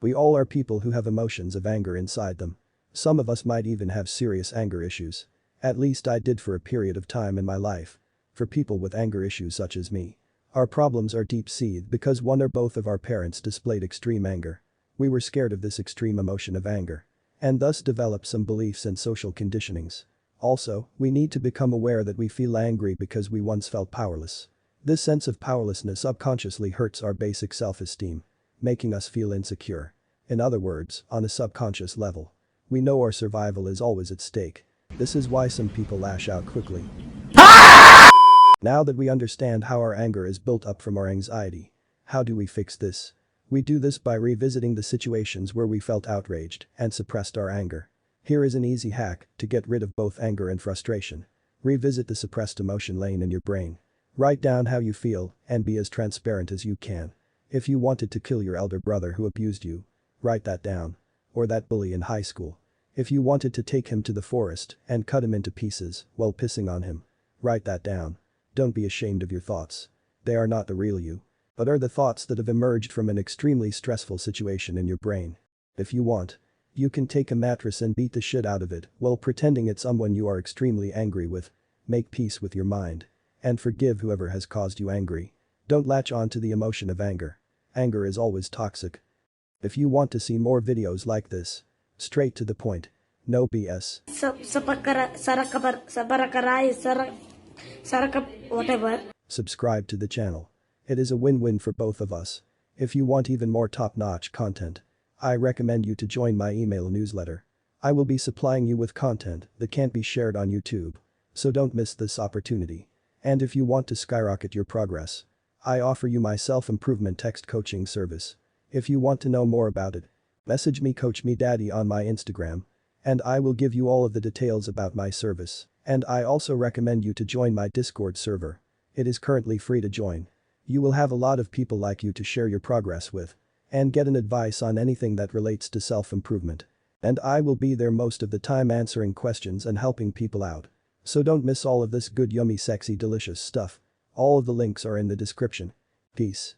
We all are people who have emotions of anger inside them. Some of us might even have serious anger issues. At least I did for a period of time in my life. For people with anger issues such as me, our problems are deep-seated because one or both of our parents displayed extreme anger. We were scared of this extreme emotion of anger. And thus developed some beliefs and social conditionings. Also, we need to become aware that we feel angry because we once felt powerless. This sense of powerlessness subconsciously hurts our basic self-esteem, making us feel insecure. In other words, on a subconscious level, we know our survival is always at stake. This is why some people lash out quickly. Now that we understand how our anger is built up from our anxiety, how do we fix this? We do this by revisiting the situations where we felt outraged and suppressed our anger. Here is an easy hack to get rid of both anger and frustration. Revisit the suppressed emotion lane in your brain. Write down how you feel and be as transparent as you can. If you wanted to kill your elder brother who abused you, write that down. Or that bully in high school. If you wanted to take him to the forest and cut him into pieces while pissing on him, write that down. Don't be ashamed of your thoughts. They are not the real you, but are the thoughts that have emerged from an extremely stressful situation in your brain. If you want, you can take a mattress and beat the shit out of it while pretending it's someone you are extremely angry with. Make peace with your mind. And forgive whoever has caused you angry. Don't latch on to the emotion of anger. Anger is always toxic. If you want to see more videos like this, straight to the point, no BS. Whatever. Subscribe to the channel. It is a win-win for both of us. If you want even more top-notch content, I recommend you to join my email newsletter. I will be supplying you with content that can't be shared on YouTube. So don't miss this opportunity. And if you want to skyrocket your progress, I offer you my self-improvement text coaching service. If you want to know more about it, message me Coach Me Daddy on my Instagram, and I will give you all of the details about my service. And I also recommend you to join my Discord server. It is currently free to join. You will have a lot of people like you to share your progress with and get an advice on anything that relates to self-improvement. And I will be there most of the time answering questions and helping people out. So don't miss all of this good yummy sexy delicious stuff. All of the links are in the description. Peace.